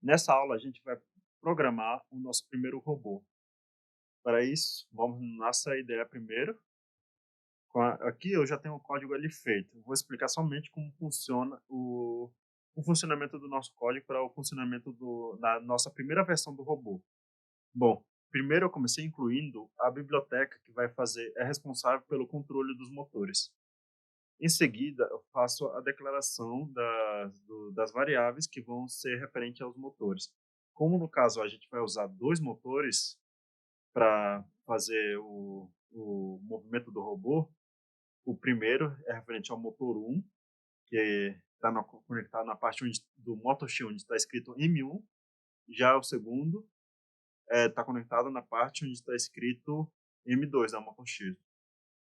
Nessa aula, a gente vai programar o nosso primeiro robô. Para isso, vamos na nossa ideia primeiro. Aqui eu já tenho o código ali feito. Eu vou explicar somente como funciona o funcionamento do nosso código para o funcionamento da nossa primeira versão do robô. Bom, primeiro eu comecei incluindo a biblioteca que é responsável pelo controle dos motores. Em seguida, eu faço a declaração das variáveis que vão ser referentes aos motores. Como no caso a gente vai usar dois motores para fazer o movimento do robô, o primeiro é referente ao motor 1, que está conectado na parte do motoshi onde está escrito M1. Já o segundo está conectado na parte onde está escrito M2 da motoshi.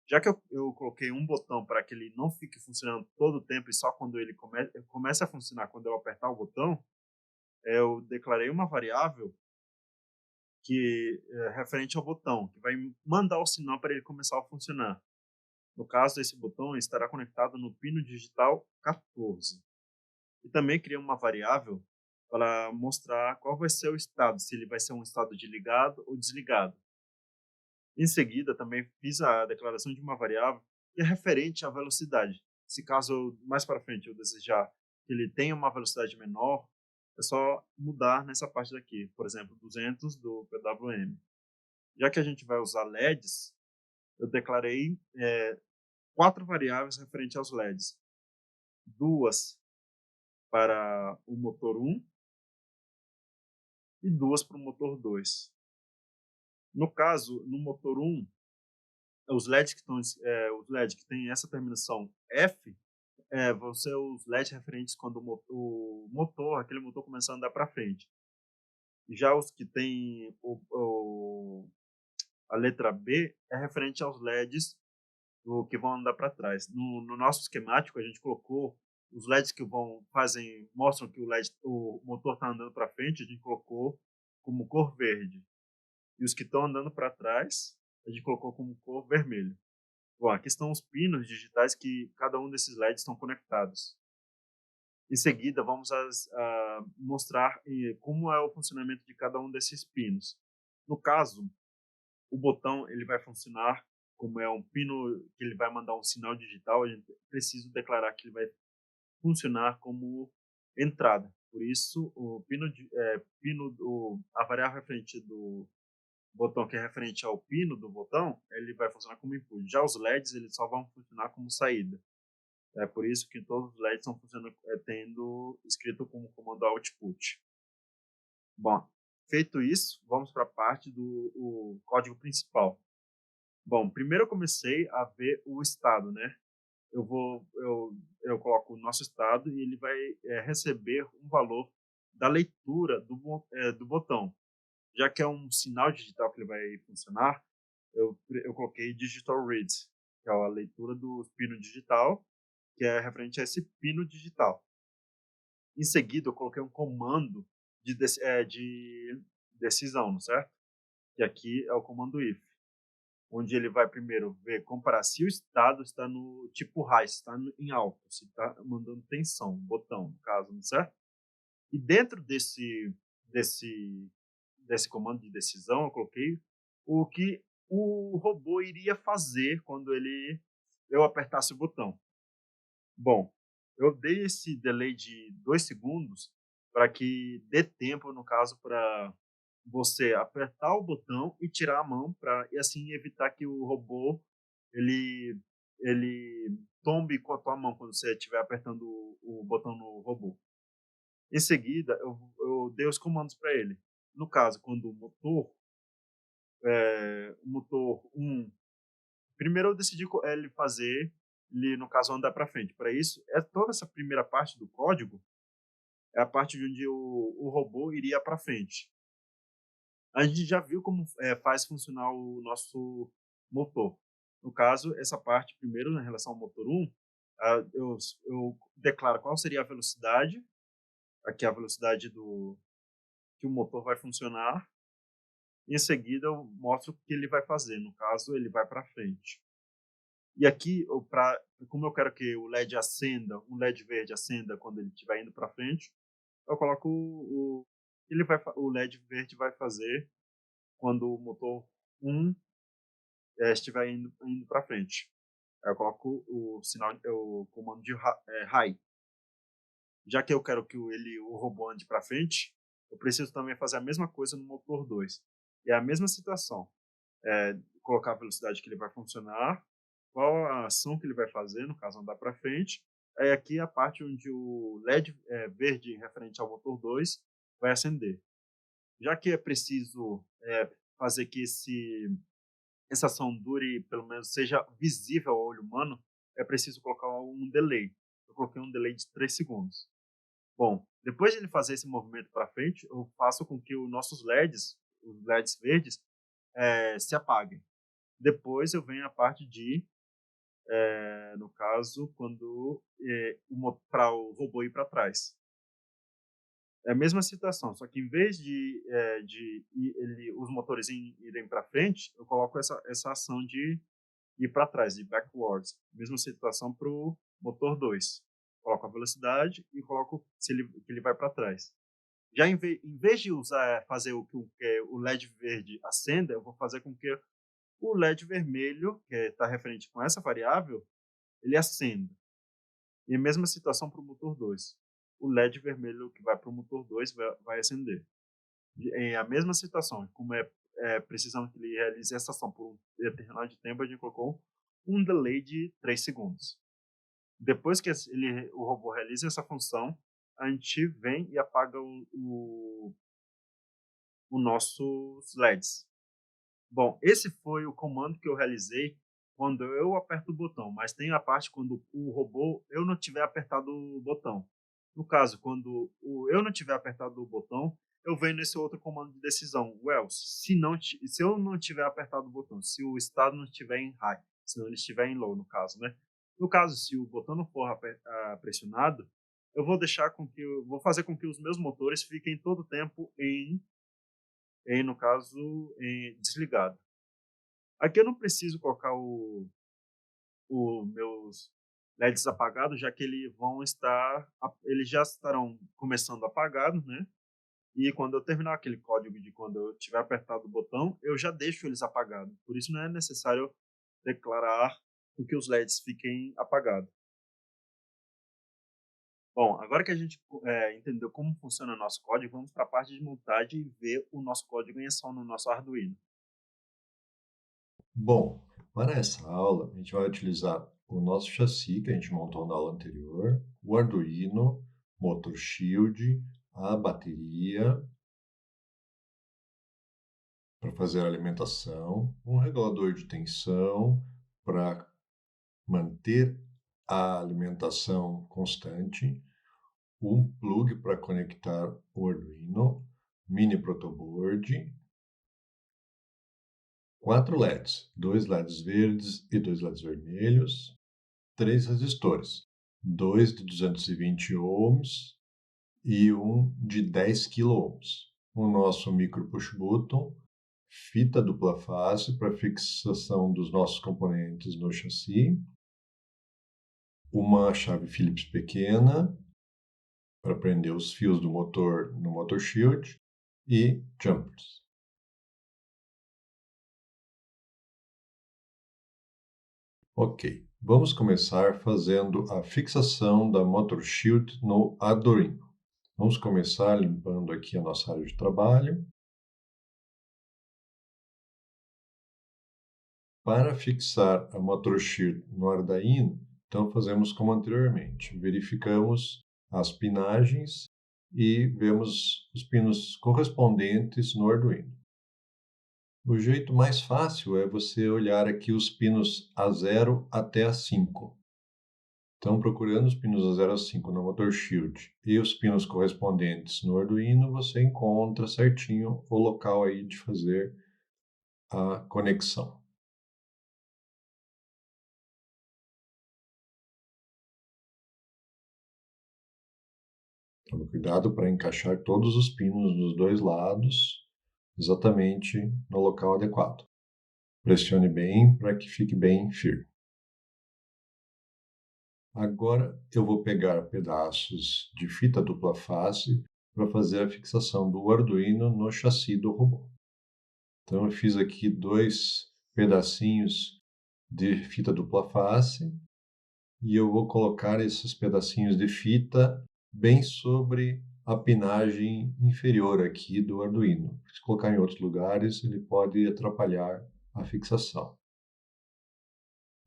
Já que eu coloquei um botão para que ele não fique funcionando todo o tempo e só quando ele comece a funcionar quando eu apertar o botão, eu declarei uma variável que é referente ao botão, que vai mandar o sinal para ele começar a funcionar. No caso, esse botão estará conectado no pino digital 14. E também criei uma variável para mostrar qual vai ser o estado, se ele vai ser um estado de ligado ou desligado. Em seguida, também fiz a declaração de uma variável que é referente à velocidade. Se caso mais para frente eu desejar que ele tenha uma velocidade menor, é só mudar nessa parte daqui, por exemplo, 200 do PWM. Já que a gente vai usar LEDs, eu declarei 4 variáveis referentes aos LEDs. Duas para o motor 1 e duas para o motor 2. No caso, no motor 1, os LEDs que têm essa terminação F vão ser os LEDs referentes quando aquele motor começar a andar para frente. Já os que têm a letra B é referente aos LEDs que vão andar para trás. No nosso esquemático, a gente colocou os LEDs que mostram que o motor está andando para frente, a gente colocou como cor verde. E os que estão andando para trás, a gente colocou como cor vermelho. Bom, aqui estão os pinos digitais que cada um desses LEDs estão conectados. Em seguida, vamos a mostrar como é o funcionamento de cada um desses pinos. No caso, o botão ele vai funcionar como é um pino que ele vai mandar um sinal digital, a gente precisa declarar que ele vai funcionar como entrada. Por isso, a variável referente do botão que é referente ao pino do botão, ele vai funcionar como input. Já os LEDs, eles só vão funcionar como saída. É por isso que todos os LEDs estão funcionando tendo escrito como comando output. Bom, feito isso, vamos para a parte do código principal. Bom, primeiro eu comecei a ver o estado, né? Eu coloco o nosso estado e ele vai receber um valor da leitura do botão. Já que é um sinal digital que ele vai funcionar, eu coloquei digital read, que é a leitura do pino digital, que é referente a esse pino digital. Em seguida, eu coloquei um comando de decisão, certo? Que aqui é o comando if, onde ele vai primeiro comparar se o estado está no tipo high, se está em alto, se está mandando tensão, botão, no caso, certo? E dentro desse, desse comando de decisão, eu coloquei o que o robô iria fazer quando eu apertasse o botão. Bom, eu dei esse delay de 2 segundos para que dê tempo, no caso, para você apertar o botão e tirar a mão e assim evitar que o robô ele ele tombe com a tua mão quando você estiver apertando o botão no robô. Em seguida, eu dei os comandos para ele. No caso, quando o motor 1, primeiro eu decidi ele fazer, ele, no caso, andar para frente. Para isso, toda essa primeira parte do código é a parte de onde o robô iria para frente. A gente já viu como faz funcionar o nosso motor. No caso, essa parte, primeiro, em relação ao motor 1, eu declaro qual seria a velocidade, aqui é a velocidade que o motor vai funcionar, e em seguida eu mostro o que ele vai fazer. No caso, ele vai para frente. E aqui, como eu quero que o LED acenda, um LED verde acenda quando ele estiver indo para frente, eu coloco o LED verde vai fazer quando o motor 1 estiver indo para frente. Aí eu coloco o comando de high. Já que eu quero que o robô ande para frente, eu preciso também fazer a mesma coisa no motor 2. É a mesma situação. Colocar a velocidade que ele vai funcionar, qual a ação que ele vai fazer, no caso andar para frente. Aí aqui é a parte onde o LED verde referente ao motor 2 vai acender. Já que é preciso fazer que essa ação dure, pelo menos seja visível ao olho humano, é preciso colocar um delay. Eu coloquei um delay de 3 segundos. Bom, depois de ele fazer esse movimento para frente, eu faço com que os nossos LEDs, os LEDs verdes, se apaguem. Depois eu venho a parte de, no caso, quando para o robô ir para trás. É a mesma situação, só que em vez de os motores irem para frente, eu coloco essa ação de ir para trás, de backwards. Mesma situação para o motor 2. Coloco a velocidade e coloco que ele vai para trás. Já em vez de fazer que o LED verde acenda, eu vou fazer com que o LED vermelho, que está referente com essa variável, ele acenda. E a mesma situação para o motor 2. O LED vermelho que vai para o motor 2 vai acender. Em a mesma situação, como precisamos que ele realize essa ação por um determinado tempo, a gente colocou um delay de 3 segundos. Depois que o robô realiza essa função, a gente vem e apaga os nossos LEDs. Bom, esse foi o comando que eu realizei quando eu aperto o botão, mas tem a parte quando o robô eu não tiver apertado o botão. No caso, quando eu não tiver apertado o botão, eu venho nesse outro comando de decisão, o else. Se eu não tiver apertado o botão, se o estado não estiver em high, se não ele estiver em low, no caso, né? No caso, se o botão não for pressionado, eu vou fazer com que os meus motores fiquem todo o tempo no caso, desligado. Aqui eu não preciso colocar os meus LEDs apagados, já que eles já estarão começando apagados, né? E quando eu terminar aquele código de quando eu tiver apertado o botão, eu já deixo eles apagados. Por isso não é necessário declarar com que os LEDs fiquem apagados. Bom, agora que a gente entendeu como funciona o nosso código, vamos para a parte de montagem e ver o nosso código em ação no nosso Arduino. Bom, para essa aula, a gente vai utilizar o nosso chassi que a gente montou na aula anterior, o Arduino, motor shield, a bateria para fazer a alimentação, um regulador de tensão para manter a alimentação constante, um plug para conectar o Arduino, mini protoboard, 4 LEDs, 2 LEDs verdes e 2 LEDs vermelhos, 3 resistores, 2 de 220 ohms e um de 10 kΩ. O nosso micro push button, fita dupla face para fixação dos nossos componentes no chassi, uma chave Phillips pequena para prender os fios do motor no motor shield e jumpers. Ok, vamos começar fazendo a fixação da motor shield no Arduino. Vamos começar limpando aqui a nossa área de trabalho. Para fixar a motor shield no Arduino, então fazemos como anteriormente. Verificamos as pinagens e vemos os pinos correspondentes no Arduino. O jeito mais fácil é você olhar aqui os pinos A0 até A5. Então, procurando os pinos A0 a 5 no motor shield e os pinos correspondentes no Arduino, você encontra certinho o local aí de fazer a conexão. Tome cuidado para encaixar todos os pinos dos dois lados exatamente no local adequado. Pressione bem para que fique bem firme. Agora eu vou pegar pedaços de fita dupla face para fazer a fixação do Arduino no chassi do robô. Então eu fiz aqui 2 pedacinhos de fita dupla face e eu vou colocar esses pedacinhos de fita bem sobre a pinagem inferior aqui do Arduino. Se colocar em outros lugares, ele pode atrapalhar a fixação.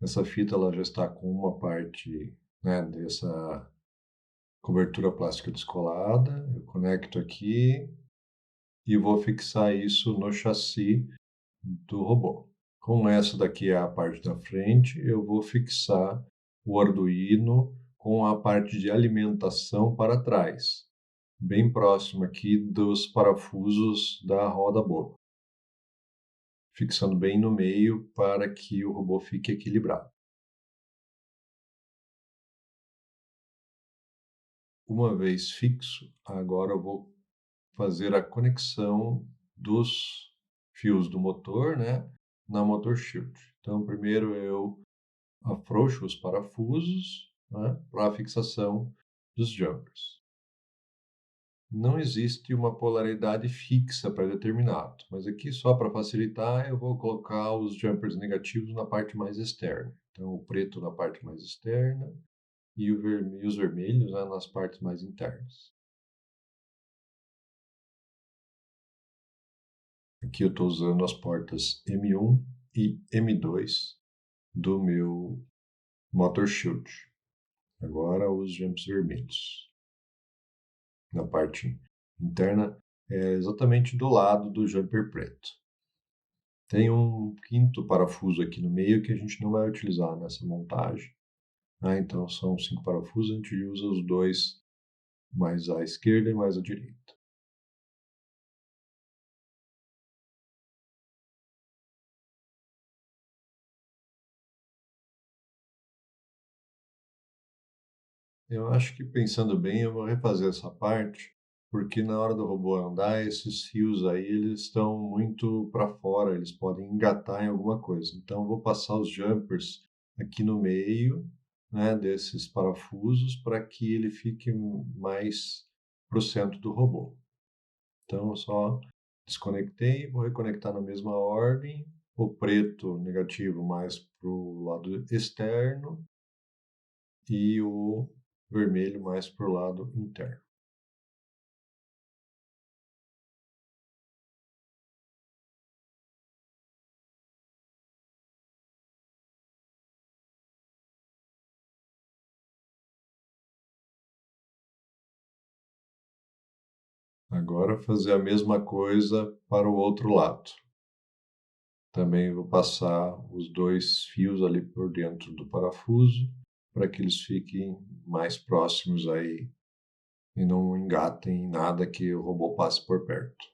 Essa fita ela já está com uma parte, né, dessa cobertura plástica descolada. Eu conecto aqui e vou fixar isso no chassi do robô. Como essa daqui é a parte da frente, eu vou fixar o Arduino com a parte de alimentação para trás, bem próximo aqui dos parafusos da roda boa, fixando bem no meio para que o robô fique equilibrado. Uma vez fixo, agora eu vou fazer a conexão dos fios do motor, né, na motor shield. Então, primeiro eu afrouxo os parafusos, né, para a fixação dos jumpers. Não existe uma polaridade fixa pré-determinado, mas aqui só para facilitar eu vou colocar os jumpers negativos na parte mais externa. Então, o preto na parte mais externa e os vermelhos, né, nas partes mais internas. Aqui eu estou usando as portas M1 e M2 do meu Motor Shield. Agora os jumps vermelhos. Na parte interna é exatamente do lado do jumper preto. Tem um quinto parafuso aqui no meio que a gente não vai utilizar nessa montagem. Então são 5 parafusos, a gente usa os 2 mais à esquerda e mais à direita. Eu acho que pensando bem, eu vou refazer essa parte, porque na hora do robô andar, esses fios aí, eles estão muito para fora, eles podem engatar em alguma coisa. Então, eu vou passar os jumpers aqui no meio, né, desses parafusos, para que ele fique mais para o centro do robô. Então, eu só desconectei, vou reconectar na mesma ordem, o preto negativo mais para o lado externo e o vermelho mais para o lado interno. Agora fazer a mesma coisa para o outro lado. Também vou passar os 2 fios ali por dentro do parafuso, para que eles fiquem mais próximos aí e não engatem em nada que o robô passe por perto.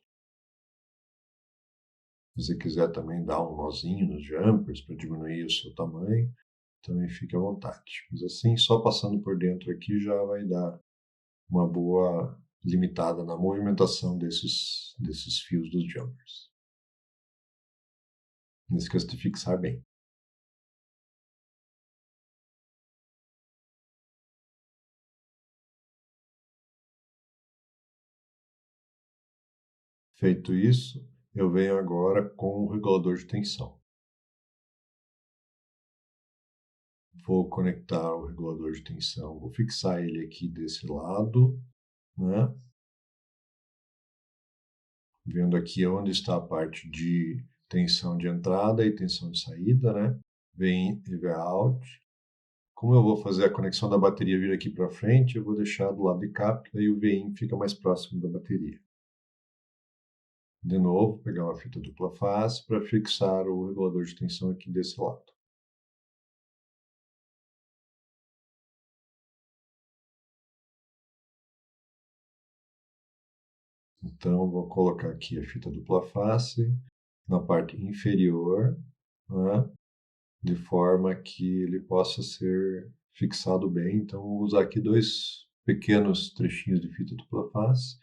Se você quiser também dar um nozinho nos jumpers para diminuir o seu tamanho, também fique à vontade. Mas assim, só passando por dentro aqui já vai dar uma boa limitada na movimentação desses fios dos jumpers. Não esqueça de fixar bem. Feito isso, eu venho agora com o regulador de tensão. Vou conectar o regulador de tensão, vou fixar ele aqui desse lado, né? Vendo aqui onde está a parte de tensão de entrada e tensão de saída, né? Vem e V out. Como eu vou fazer a conexão da bateria vir aqui para frente, eu vou deixar do lado de cá, porque daí o VIN fica mais próximo da bateria. De novo, pegar uma fita dupla face para fixar o regulador de tensão aqui desse lado. Então, vou colocar aqui a fita dupla face na parte inferior, né, de forma que ele possa ser fixado bem. Então, vou usar aqui 2 pequenos trechinhos de fita dupla face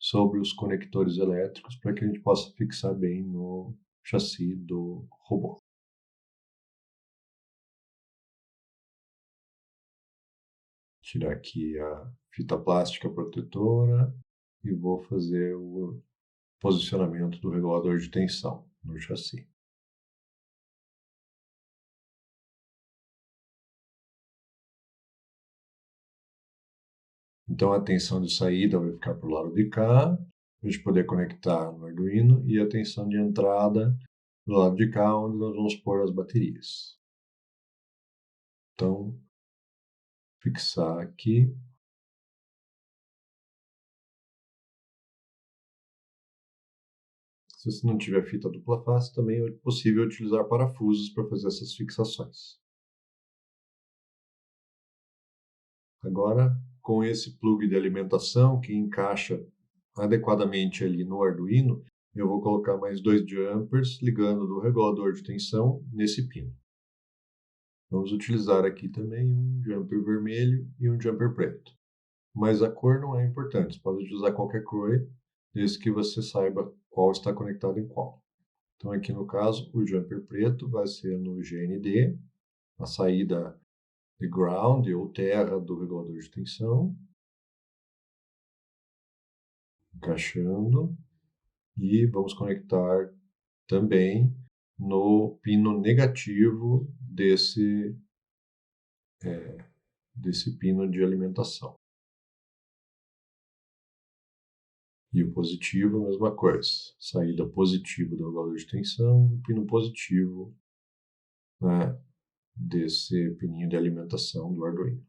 sobre os conectores elétricos para que a gente possa fixar bem no chassi do robô. Tirar aqui a fita plástica protetora e vou fazer o posicionamento do regulador de tensão no chassi. Então, a tensão de saída vai ficar para o lado de cá, para a gente poder conectar no Arduino, e a tensão de entrada do lado de cá, onde nós vamos pôr as baterias. Então, fixar aqui. Se você não tiver fita dupla face, também é possível utilizar parafusos para fazer essas fixações. Agora, com esse plug de alimentação que encaixa adequadamente ali no Arduino, eu vou colocar mais 2 jumpers ligando do regulador de tensão nesse pino. Vamos utilizar aqui também um jumper vermelho e um jumper preto. Mas a cor não é importante, você pode utilizar qualquer cor, desde que você saiba qual está conectado em qual. Então aqui no caso, o jumper preto vai ser no GND, a saída de ground ou terra do regulador de tensão, encaixando, e vamos conectar também no pino negativo desse pino de alimentação. E o positivo, a mesma coisa. Saída positiva do regulador de tensão e o pino positivo, né, desse pininho de alimentação do Arduino.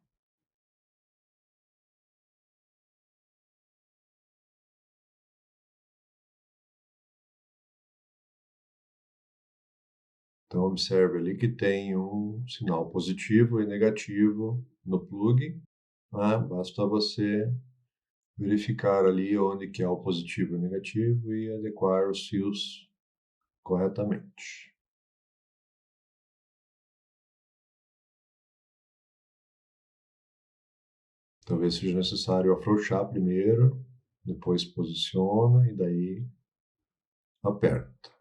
Então, observe ali que tem um sinal positivo e negativo no plug. Né? Basta você verificar ali onde que é o positivo e o negativo e adequar os fios corretamente. Talvez seja necessário afrouxar primeiro, depois posiciona e daí aperta.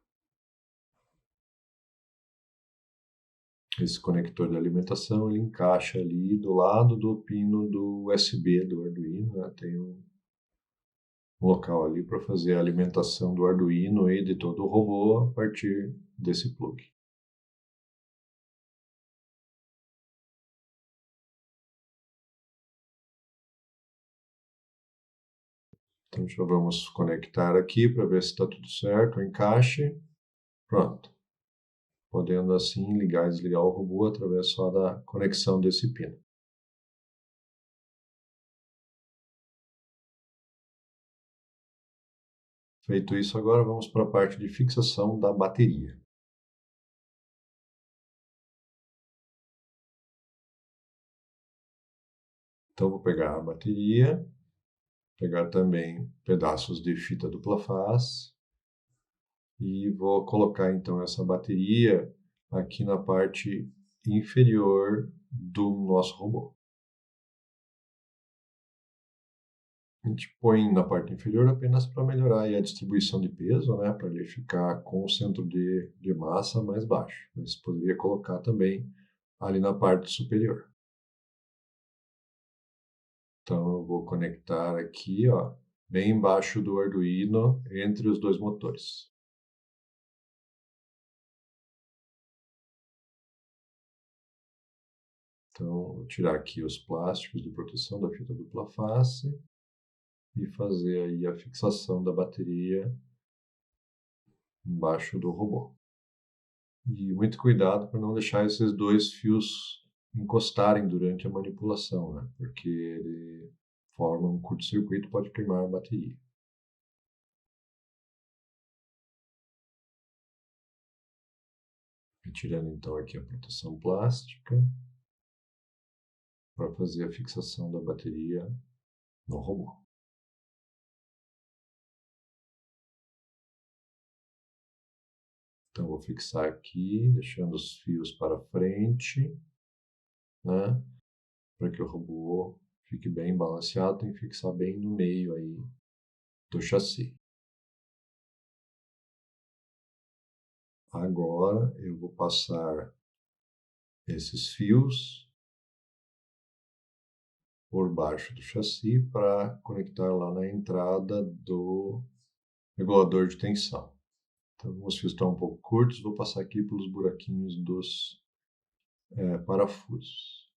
Esse conector de alimentação ele encaixa ali do lado do pino do USB do Arduino, né? Tem um local ali para fazer a alimentação do Arduino e de todo o robô a partir desse plug. Então já vamos conectar aqui para ver se está tudo certo, o encaixe. Pronto. Podendo assim ligar e desligar o robô através só da conexão desse pino. Feito isso, agora vamos para a parte de fixação da bateria. Então vou pegar a bateria, pegar também pedaços de fita dupla face e vou colocar então essa bateria aqui na parte inferior do nosso robô. A gente põe na parte inferior apenas para melhorar a distribuição de peso, né, para ele ficar com o centro de massa mais baixo. Mas poderia colocar também ali na parte superior. Então eu vou conectar aqui, ó, bem embaixo do Arduino, entre os dois motores. Então, vou tirar aqui os plásticos de proteção da fita dupla face e fazer aí a fixação da bateria embaixo do robô. E muito cuidado para não deixar esses dois fios encostarem durante a manipulação, né? Porque ele forma um curto-circuito e pode queimar a bateria. Retirando então aqui a proteção plástica para fazer a fixação da bateria no robô. Então, vou fixar aqui, deixando os fios para frente, né? Para que o robô fique bem balanceado, tem que fixar bem no meio aí do chassi. Agora eu vou passar esses fios por baixo do chassi para conectar lá na entrada do regulador de tensão. Então, os fios estão um pouco curtos, vou passar aqui pelos buraquinhos dos parafusos.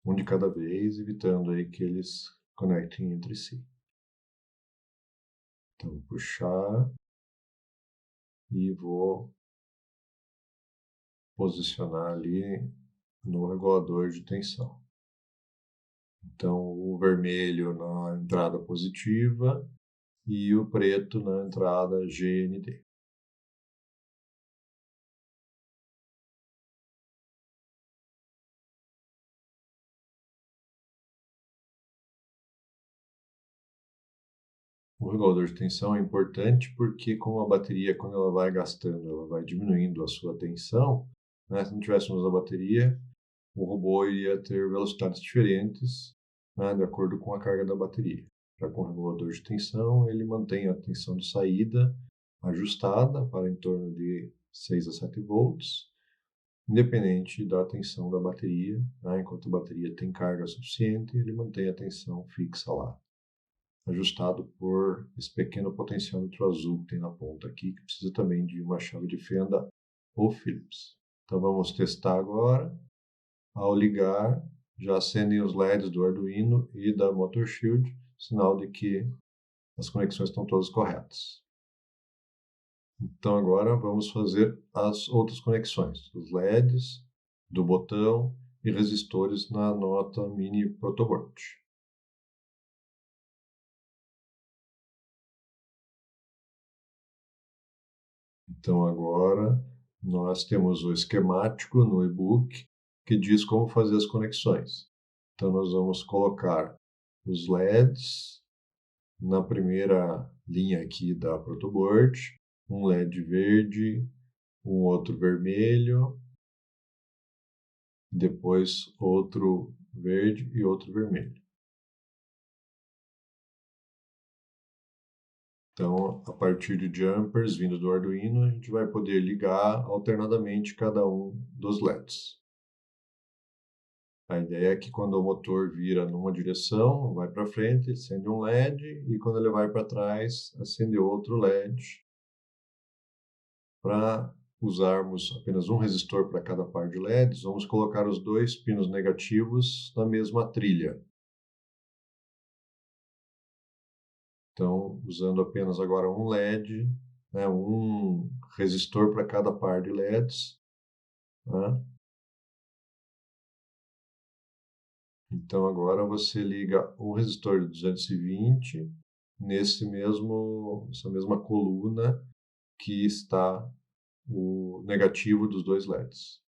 Um de cada vez, evitando aí que eles conectem entre si. Então, puxar e vou posicionar ali no regulador de tensão. Então, o vermelho na entrada positiva e o preto na entrada GND. O regulador de tensão é importante porque, como a bateria, quando ela vai gastando, ela vai diminuindo a sua tensão, né? Se não tivéssemos a bateria, o robô iria ter velocidades diferentes, né, de acordo com a carga da bateria. Já com o regulador de tensão, ele mantém a tensão de saída ajustada para em torno de 6 a 7 volts, independente da tensão da bateria, né? Enquanto a bateria tem carga suficiente, ele mantém a tensão fixa lá, ajustado por esse pequeno potenciômetro azul que tem na ponta aqui, que precisa também de uma chave de fenda ou Phillips. Então vamos testar agora. Ao ligar, já acendem os LEDs do Arduino e da Motor Shield, sinal de que as conexões estão todas corretas. Então agora vamos fazer as outras conexões, os LEDs, do botão e resistores na nota mini protoboard. Então agora nós temos o esquemático no e-book que diz como fazer as conexões. Então nós vamos colocar os LEDs na primeira linha aqui da protoboard, um LED verde, um outro vermelho, depois outro verde e outro vermelho. Então, a partir de jumpers vindo do Arduino, a gente vai poder ligar alternadamente cada um dos LEDs. A ideia é que quando o motor vira numa direção, vai para frente, acende um LED, e quando ele vai para trás, acende outro LED, para usarmos apenas um resistor para cada par de LEDs, vamos colocar os dois pinos negativos na mesma trilha. Então, usando apenas agora um LED, né, um resistor para cada par de LEDs. Né? Então, agora você liga um resistor de 220 nessa mesma coluna que está o negativo dos dois LEDs.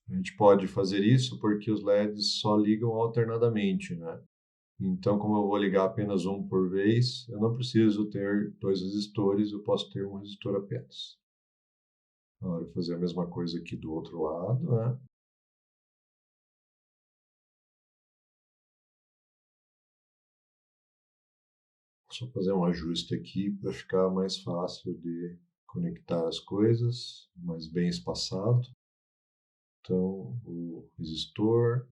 A gente pode fazer isso porque os LEDs só ligam alternadamente, né? Então, como eu vou ligar apenas um por vez, eu não preciso ter dois resistores, eu posso ter um resistor apenas. Agora, eu vou fazer a mesma coisa aqui do outro lado, né? Só fazer um ajuste aqui para ficar mais fácil de conectar as coisas, mais bem espaçado. Então, o resistor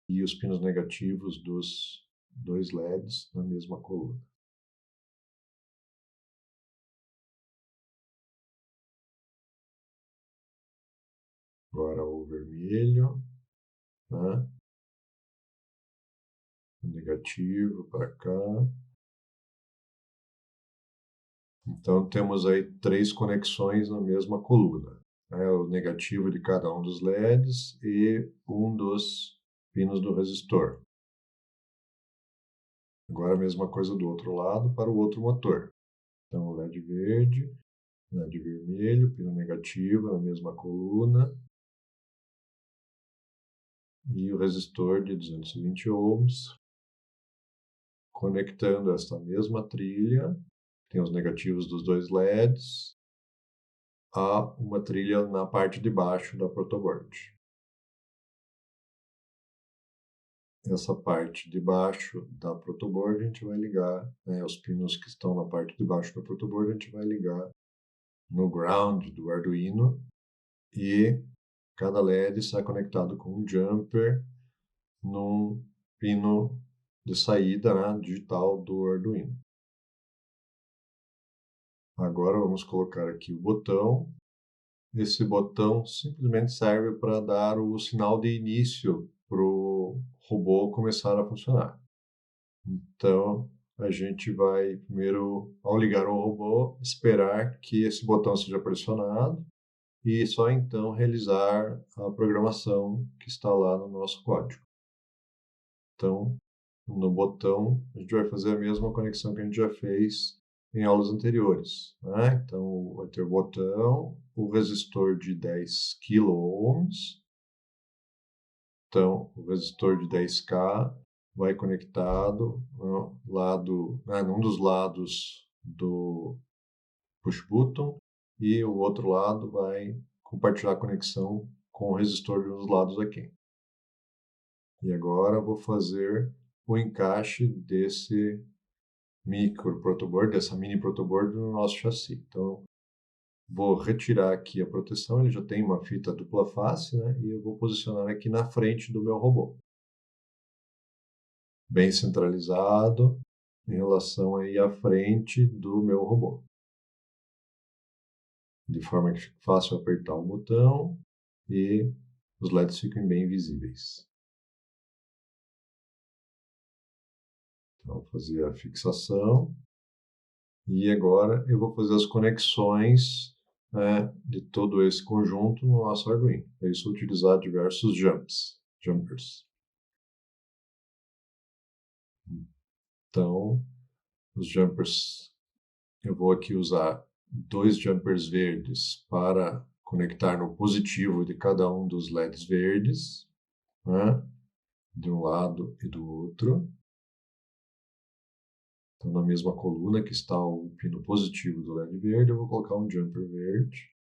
e os pinos negativos dos dois LEDs na mesma coluna. Agora o vermelho, né? O negativo para cá. Então temos aí 3 conexões na mesma coluna, né? O negativo de cada um dos LEDs e um dos pinos do resistor. Agora a mesma coisa do outro lado para o outro motor. Então LED verde, LED vermelho, pino negativo na mesma coluna e o resistor de 220 ohms, conectando esta mesma trilha, tem os negativos dos dois LEDs, a uma trilha na parte de baixo da protoboard. Essa parte de baixo da protoboard a gente vai ligar, né, os pinos que estão na parte de baixo da protoboard a gente vai ligar no ground do Arduino e cada LED está conectado com um jumper num pino de saída, né, digital do Arduino. Agora vamos colocar aqui o botão. Esse botão simplesmente serve para dar o sinal de início para o robô começar a funcionar. Então, a gente vai primeiro, ao ligar o robô, esperar que esse botão seja pressionado e só então realizar a programação que está lá no nosso código. Então, no botão, a gente vai fazer a mesma conexão que a gente já fez em aulas anteriores, né? Então, vai ter o botão, o resistor de 10 kΩ. Então, o resistor de 10K vai conectado no lado, num dos lados do push button e o outro lado vai compartilhar a conexão com o resistor de um dos lados aqui. E agora eu vou fazer o encaixe desse micro protoboard, dessa mini protoboard no nosso chassi. Então, vou retirar aqui a proteção, ele já tem uma fita dupla face, né? E eu vou posicionar aqui na frente do meu robô. Bem centralizado em relação aí à frente do meu robô. De forma que fique fácil apertar o botão e os LEDs fiquem bem visíveis. Então, vou fazer a fixação. E agora eu vou fazer as conexões, né, de todo esse conjunto no nosso Arduino. Para isso, vou utilizar diversos jumpers. Então, os jumpers, eu vou aqui usar 2 jumpers verdes para conectar no positivo de cada um dos LEDs verdes, né, de um lado e do outro. Então, na mesma coluna que está o pino positivo do LED verde, eu vou colocar um jumper verde.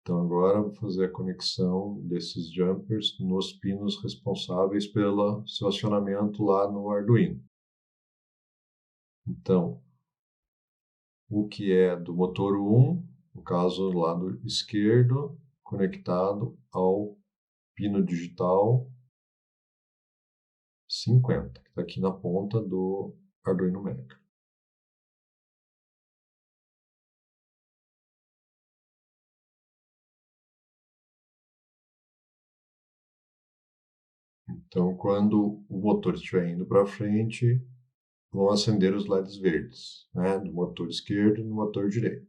Então, agora eu vou fazer a conexão desses jumpers nos pinos responsáveis pelo seu acionamento lá no Arduino. Então, o que é do motor 1, no caso, do lado esquerdo, conectado ao pino digital 50, que está aqui na ponta do Arduino Mega. Então, quando o motor estiver indo para frente, vão acender os LEDs verdes, né, do motor esquerdo e do motor direito.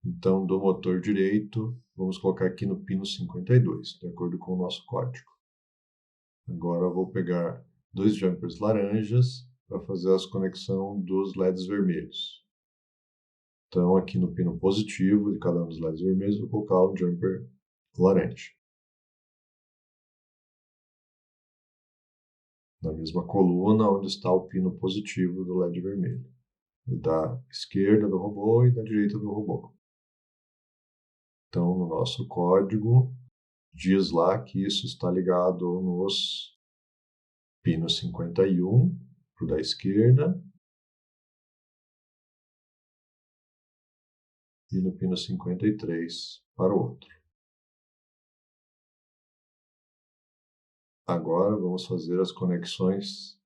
Então, do motor direito, vamos colocar aqui no pino 52, de acordo com o nosso código. Agora eu vou pegar 2 jumpers laranjas para fazer a conexão dos LEDs vermelhos. Então, aqui no pino positivo de cada um dos LEDs vermelhos, vou colocar um jumper laranja. Na mesma coluna onde está o pino positivo do LED vermelho. Da esquerda do robô e da direita do robô. Então, no nosso código, diz lá que isso está ligado nos pinos 51 para o da esquerda e no pino 53 para o outro. Agora vamos fazer as conexões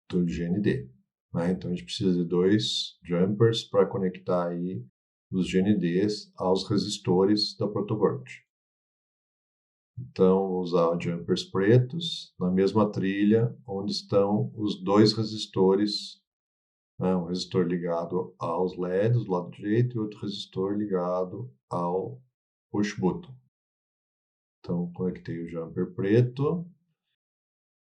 do GND. Né? Então a gente precisa de 2 jumpers para conectar aí os GNDs aos resistores da protoboard. Então vou usar jumpers pretos na mesma trilha onde estão os 2 resistores, né? Um resistor ligado aos LEDs do lado direito e outro resistor ligado ao push button. Então, conectei o jumper preto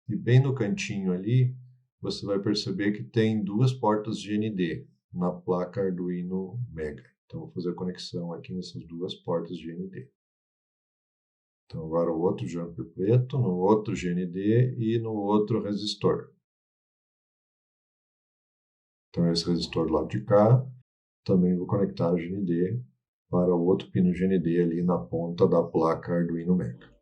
e bem no cantinho ali, você vai perceber que tem 2 portas GND na placa Arduino Mega. Então, vou fazer a conexão aqui nessas 2 portas GND. Então, agora o outro jumper preto, no outro GND e no outro resistor. Então, esse resistor do lado de cá, também vou conectar o GND para o outro pino GND ali na ponta da placa Arduino Mega.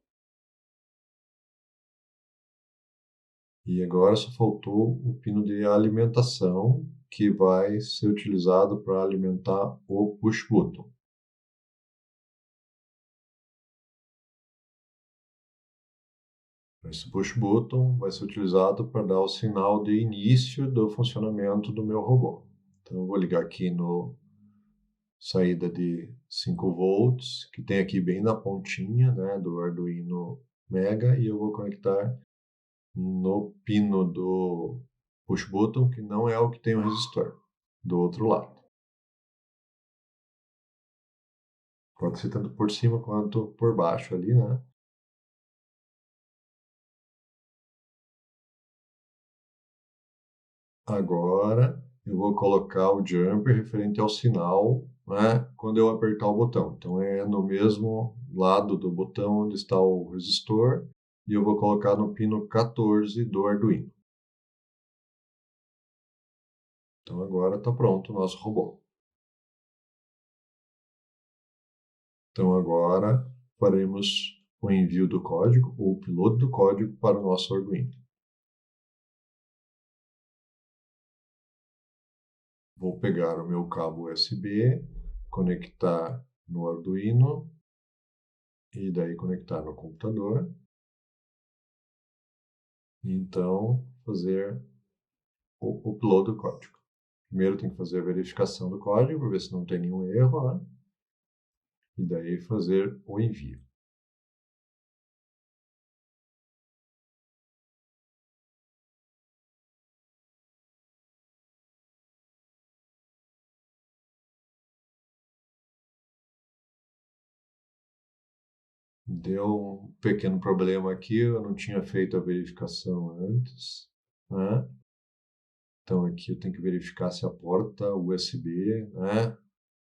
E agora só faltou o pino de alimentação, que vai ser utilizado para alimentar o push button. Esse push button vai ser utilizado para dar o sinal de início do funcionamento do meu robô. Então eu vou ligar aqui no saída de 5 volts, que tem aqui bem na pontinha, né, do Arduino Mega, e eu vou conectar no pino do push button, que não é o que tem o resistor, do outro lado. Pode ser tanto por cima quanto por baixo ali, né? Agora eu vou colocar o jumper referente ao sinal, né, quando eu apertar o botão. Então é no mesmo lado do botão onde está o resistor e eu vou colocar no pino 14 do Arduino. Então agora está pronto o nosso robô. Então agora faremos o envio do código ou o upload do código para o nosso Arduino. Vou pegar o meu cabo USB, conectar no Arduino e daí conectar no computador. E então fazer o upload do código. Primeiro tem que fazer a verificação do código para ver se não tem nenhum erro, né? E daí fazer o envio. Deu um pequeno problema aqui, eu não tinha feito a verificação antes, né? Então aqui eu tenho que verificar se a porta USB, né?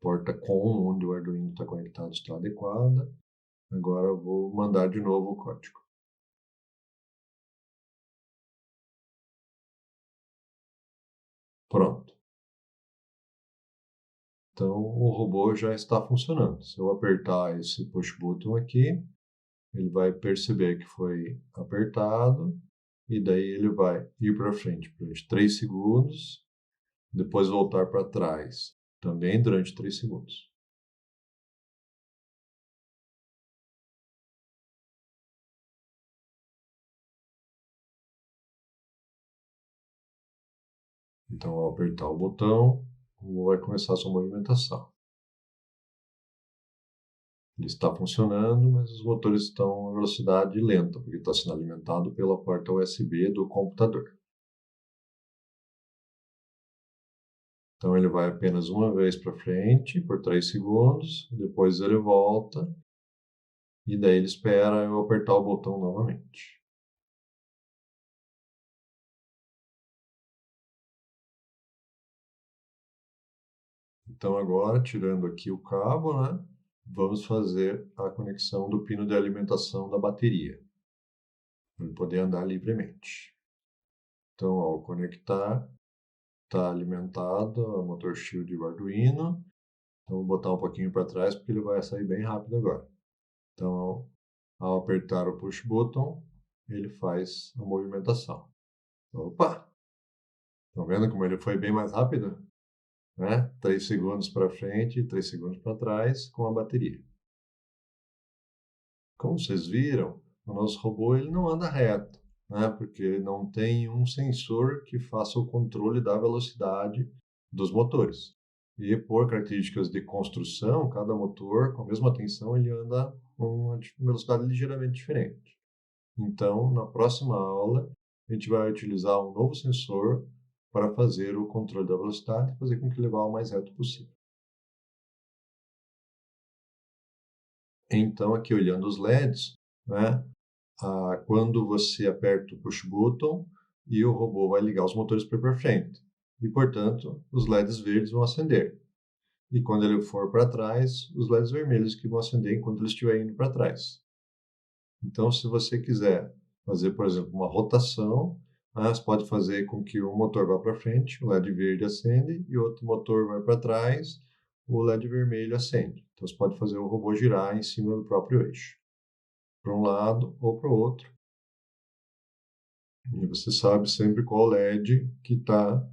Porta COM, onde o Arduino está conectado, está adequada. Agora eu vou mandar de novo o código. Pronto. Então o robô já está funcionando. Se eu apertar esse push button aqui, ele vai perceber que foi apertado e daí ele vai ir para frente durante 3 segundos, depois voltar para trás, também durante 3 segundos. Então, ao apertar o botão, o robô vai começar a sua movimentação. Ele está funcionando, mas os motores estão em velocidade lenta, porque está sendo alimentado pela porta USB do computador. Então ele vai apenas uma vez para frente por 3 segundos, depois ele volta e daí ele espera eu apertar o botão novamente. Então agora, tirando aqui o cabo, né, vamos fazer a conexão do pino de alimentação da bateria, para ele poder andar livremente. Então, ao conectar, está alimentado a motor shield do Arduino. Então, vou botar um pouquinho para trás, porque ele vai sair bem rápido agora. Então, ao apertar o push button, ele faz a movimentação. Opa! Estão vendo como ele foi bem mais rápido? Né? 3 segundos para frente e 3 segundos para trás com a bateria. Como vocês viram, o nosso robô ele não anda reto, né? Porque ele não tem um sensor que faça o controle da velocidade dos motores. E por características de construção, cada motor, com a mesma tensão, ele anda com uma velocidade ligeiramente diferente. Então, na próxima aula, a gente vai utilizar um novo sensor para fazer o controle da velocidade e fazer com que ele vá o mais reto possível. Então, aqui olhando os LEDs, né, quando você aperta o push button e o robô vai ligar os motores para frente. E, portanto, os LEDs verdes vão acender. E quando ele for para trás, os LEDs vermelhos que vão acender enquanto ele estiver indo para trás. Então, se você quiser fazer, por exemplo, uma rotação, você pode fazer com que um motor vá para frente, o LED verde acende, e outro motor vai para trás, o LED vermelho acende. Então, você pode fazer o robô girar em cima do próprio eixo, para um lado ou para o outro. E você sabe sempre qual LED que está,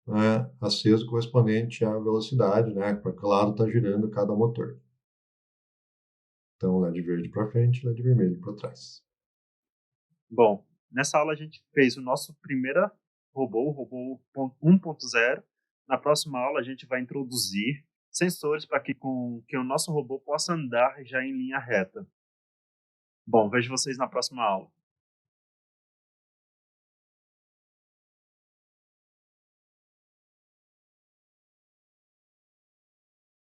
né, aceso correspondente à velocidade, né? Para que lado está girando cada motor. Então, LED verde para frente, LED vermelho para trás. Bom, nessa aula a gente fez o nosso primeiro robô, o robô 1.0. Na próxima aula a gente vai introduzir sensores para que o nosso robô possa andar já em linha reta. Bom, vejo vocês na próxima aula.